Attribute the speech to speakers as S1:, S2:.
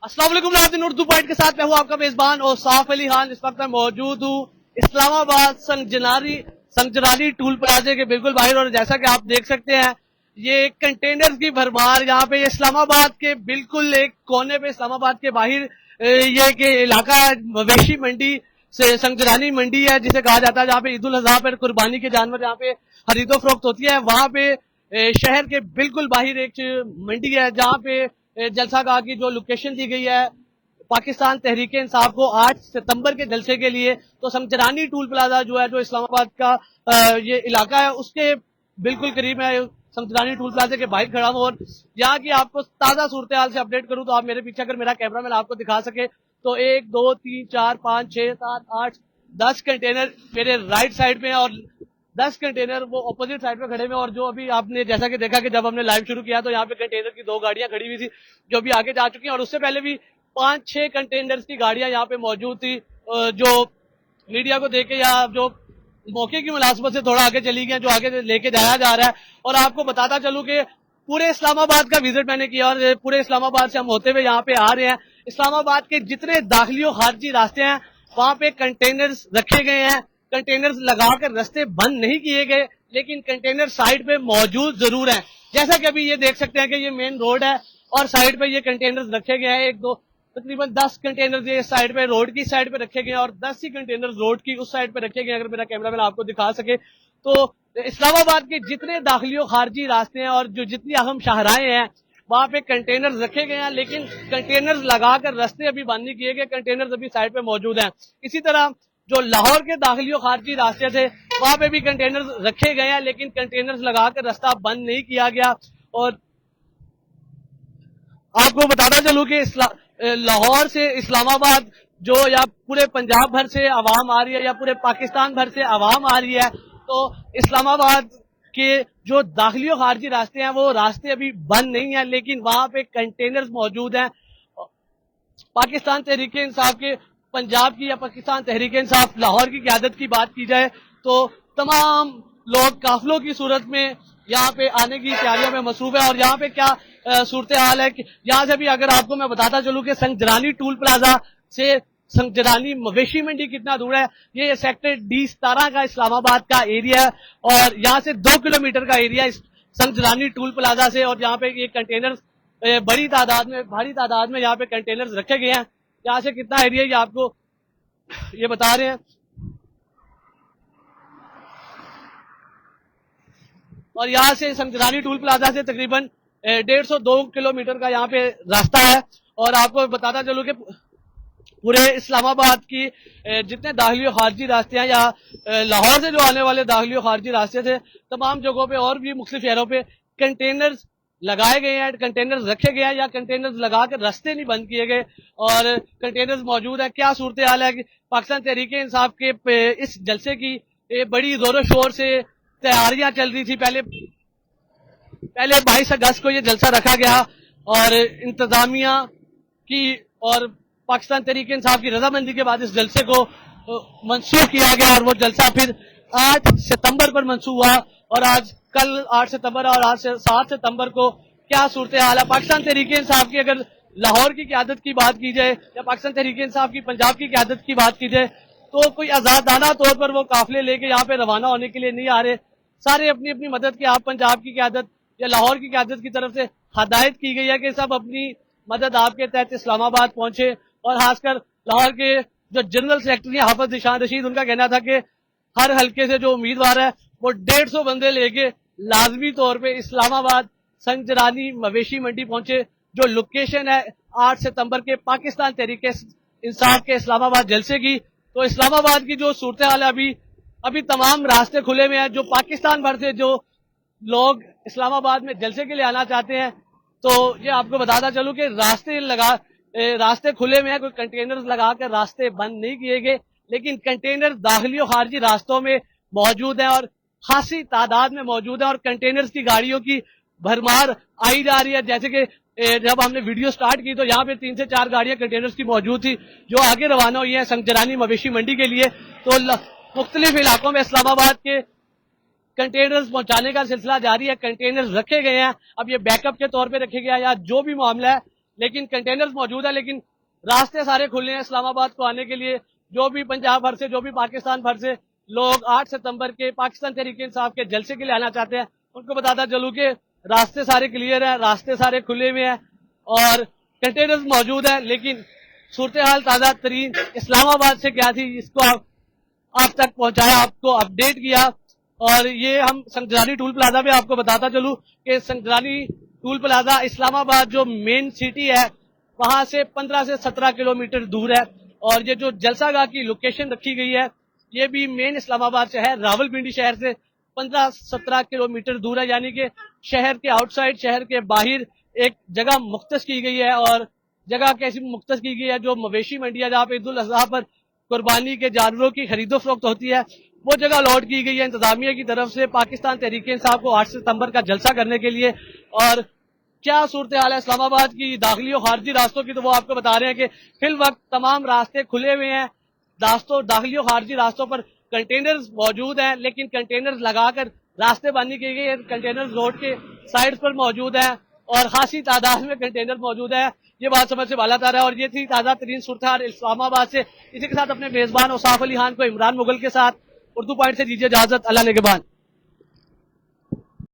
S1: अस्सलाम वालेकुम नाज़रीन, उर्दू पॉइंट के साथ मैं हूँ आपका मेजबान और साफ अली खान। इस वक्त मैं मौजूद हूँ इस्लामाबाद संगजरानी टूल प्लाजे के बिल्कुल बाहर। और जैसा कि आप देख सकते हैं ये कंटेनर्स की भरमार यहाँ पे इस्लामाबाद के बिल्कुल एक कोने पे इस्लामाबाद के बाहर ये के इलाका मवेशी मंडी से संगजरानी मंडी है जिसे कहा जाता है, जहाँ पे ईद उल अजहा पर कुर्बानी के जानवर जहाँ पे खरीदो फरोख्त होती है। वहां पे शहर के बिल्कुल बाहर एक मंडी है जहाँ पे जलसा गाह की जो लोकेशन दी गई है पाकिस्तान तहरीक इंसाफ को 8 सितंबर के जलसे के लिए। तो संगजरानी टूल प्लाजा जो है, जो इस्लामाबाद का ये इलाका है, उसके बिल्कुल करीब है। संगजरानी टूल प्लाजा के बाहर खड़ा हूँ और यहाँ की आपको ताजा सूरत हाल से अपडेट करूँ तो आप मेरे पीछे अगर मेरा कैमरा मैन आपको दिखा सके तो 1 2 3 4 5 6 7 8 10 कंटेनर मेरे राइट साइड में और 10 कंटेनर वो अपोजिट साइड पे खड़े हुए। और जो अभी आपने जैसा कि देखा कि जब हमने लाइव शुरू किया तो यहाँ पे कंटेनर की 2 गाड़ियां खड़ी हुई थी जो भी आगे जा चुकी हैं, और उससे पहले भी 5-6 कंटेनर्स की गाड़ियां यहाँ पे मौजूद थी जो मीडिया को देके या जो मौके की मुनासबत से थोड़ा आगे चली गई, जो आगे लेके जाया जा रहा है। और आपको बताता चलूं कि पूरे इस्लामाबाद का विजिट मैंने किया और पूरे इस्लामाबाद से हम होते हुए यहाँ पे आ रहे हैं। इस्लामाबाद के जितने दाखिली और खारजी रास्ते हैं वहां पे कंटेनर्स रखे गए हैं। कंटेनर्स लगाकर रास्ते बंद नहीं किए गए, लेकिन कंटेनर साइड पे मौजूद जरूर हैं। जैसा कि अभी ये देख सकते हैं कि ये मेन रोड है और साइड पे ये कंटेनर्स रखे गए हैं। 1 2 तकरीबन 10 कंटेनर्स ये साइड पे रोड की साइड पे रखे गए हैं और 10 ही कंटेनर्स रोड की उस साइड पे रखे गए। अगर मेरा कैमरा मैन आपको दिखा सके तो इस्लामाबाद के जितने दाखिली और खारजी रास्ते हैं और जो जितनी अहम शाहराएं हैं वहां पे कंटेनर्स रखे गए हैं, लेकिन कंटेनर्स लगाकर रास्ते अभी बंद नहीं किए गए। कंटेनर्स अभी साइड पे मौजूद हैं। इसी तरह जो लाहौर के दाखिली और खारजी रास्ते थे वहां पे भी कंटेनर्स रखे गए हैं, लेकिन कंटेनर्स लगाकर रास्ता बंद नहीं किया गया। और आपको बताता चलूं कि लाहौर से इस्लामाबाद जो या पूरे पंजाब भर से आवाम आ रही है या पूरे पाकिस्तान भर से आवाम आ रही है, तो इस्लामाबाद के जो दाखिली और खारजी रास्ते हैं वो रास्ते अभी बंद नहीं है, लेकिन वहां पे कंटेनर्स मौजूद हैं। पाकिस्तान तहरीक इंसाफ के पंजाब की या पाकिस्तान तहरीक इंसाफ लाहौर की क़यादत की बात की जाए तो तमाम लोग काफिलों की सूरत में यहाँ पे आने की तैयारियों में मसरूफ है। और यहाँ पे क्या सूरत हाल है कि यहाँ से भी अगर आपको मैं बताता चलूं कि संगजरानी टूल प्लाजा से संगजरानी मवेशी मंडी कितना दूर है। ये सेक्टर D17 का इस्लामाबाद का एरिया है और यहाँ से 2 किलोमीटर का एरिया संगजरानी टूल प्लाजा से। और यहाँ पे ये कंटेनर भारी तादाद में यहाँ पे कंटेनर्स रखे गए हैं। यहाँ से कितना एरिया ये आपको ये बता रहे हैं। और यहाँ से संगजरानी टूल प्लाजा से तकरीबन 150-2 किलोमीटर का यहाँ पे रास्ता है। और आपको बताता चलूं कि पूरे इस्लामाबाद की जितने दाखिली और खारजी रास्ते हैं या लाहौर से जो आने वाले दाखिली और खारजी रास्ते थे, तमाम जगहों पे और भी मुख्तलिफ शहरों पे कंटेनर्स लगाए गए हैं, कंटेनर्स रखे गए हैं या कंटेनर्स लगा कर रास्ते नहीं बंद किए गए और कंटेनर्स मौजूद है। क्या सूरत हाल है कि पाकिस्तान तहरीक इंसाफ के इस जलसे की बड़ी जोरों शोर से तैयारियां चल रही थी। पहले 22 अगस्त को ये जलसा रखा गया और इंतजामिया की और पाकिस्तान तहरीक इंसाफ की रजामंदी के बाद इस जलसे को मंसूख किया गया और वो जलसा फिर 8 सितंबर पर मंसूख हुआ। और आज कल 8 सितंबर और आज 7 सितंबर को क्या सूरत हाल है। पाकिस्तान तहरीक इंसाफ की अगर लाहौर की क़यादत की बात की जाए या पाकिस्तान तहरीक इंसाफ की पंजाब की क़यादत की बात की जाए तो कोई आजादाना तौर पर वो काफिले लेके यहाँ पे रवाना होने के लिए नहीं आ रहे। सारे अपनी अपनी मदद की, आप पंजाब की क़यादत या लाहौर की क़यादत की तरफ से हदायत की गई है कि सब अपनी मदद आपके तहत इस्लामाबाद पहुंचे। और खासकर लाहौर के जो जनरल सेक्रेटरी हाफिज निशान रशीद, उनका कहना था कि हर हल्के से जो उम्मीदवार है वो 150 बंदे लेके लाजमी तौर पे इस्लामाबाद संगजरानी मवेशी मंडी पहुंचे, जो लोकेशन है 8 सितंबर के पाकिस्तान तहरीक इंसाफ के इस्लामाबाद जलसे की। तो इस्लामाबाद की जो सूरत हाल है अभी तमाम रास्ते खुले हुए हैं। जो पाकिस्तान भर से जो लोग इस्लामाबाद में जलसे के लिए आना चाहते हैं तो ये आपको बताता चलूं कि रास्ते खुले हुए हैं। कोई कंटेनर्स लगाकर रास्ते बंद नहीं किए गए, लेकिन कंटेनर दाखिली और खारजी रास्तों में मौजूद है और खासी तादाद में मौजूद है और कंटेनर्स की गाड़ियों की भरमार आई जा रही है। जैसे कि जब हमने वीडियो स्टार्ट की तो यहाँ पे 3 से 4 गाड़ियां कंटेनर्स की मौजूद थी जो आगे रवाना हुई है संगजरानी मवेशी मंडी के लिए। तो मुख्तलिफ इलाकों में इस्लामाबाद के कंटेनर्स पहुंचाने का सिलसिला जारी है। कंटेनर्स रखे गए हैं, अब ये बैकअप के तौर पे रखे गए हैं या जो भी मामला है لیکن کنٹینرز موجود ہیں، لیکن راستے سارے کھلے ہیں اسلام آباد کو آنے کے لیے. جو بھی پنجاب بھر سے، جو بھی پاکستان بھر سے لوگ 8 ستمبر کے پاکستان تحریک انصاف کے جلسے کے لیے آنا چاہتے ہیں، ان کو بتاتا چلوں کہ راستے سارے کلیئر ہیں، راستے سارے کھلے ہوئے ہیں اور کنٹینرز موجود ہیں. لیکن صورتحال تازہ ترین اسلام آباد سے کیا تھی، اس کو آپ تک پہنچایا، آپ کو اپڈیٹ کیا. اور یہ ہم سنجرانی ٹول پلازا پہ آپ کو بتاتا چلوں کہ سنجرانی ٹول پلازا اسلام آباد جو مین سٹی ہے وہاں سے 15 سے 17 کلومیٹر دور ہے. اور یہ جو جلسہ گاہ کی لوکیشن رکھی گئی ہے یہ بھی مین اسلام آباد سے ہے، راول پنڈی شہر سے 15-17 کلومیٹر دور ہے. یعنی کہ شہر کے آؤٹ سائڈ، شہر کے باہر ایک جگہ مختص کی گئی ہے. اور جگہ کیسی مختص کی گئی ہے، جو مویشی منڈی ہے جہاں پہ عید الاضحیٰ پر قربانی کے جانوروں کی خرید و فروخت ہوتی ہے، وہ جگہ الاٹ کی گئی ہے انتظامیہ کی طرف سے پاکستان تحریک انصاف کو 8 ستمبر کا جلسہ کرنے کے لیے. اور کیا صورتحال ہے اسلام آباد کی داخلی اور خارجی راستوں کی، تو وہ آپ کو بتا رہے ہیں کہ فی الوقت تمام راستے کھلے ہوئے ہیں. داخلی اور خارجی راستوں پر کنٹینرز موجود ہیں، لیکن کنٹینرز لگا کر راستے بند کی گئی ہے. کنٹینرز روڈ کے سائڈز پر موجود ہیں اور خاصی تعداد میں کنٹینر موجود ہے. یہ بات سمجھ سے بالا تر ہے. اور یہ تھی تازہ ترین صورتحال اسلام آباد سے. اسی کے ساتھ اپنے میزبان اوصاف علی خان کو عمران مغل کے ساتھ اردو پوائنٹ سے دیجیے اجازت. اللہ نگہبان.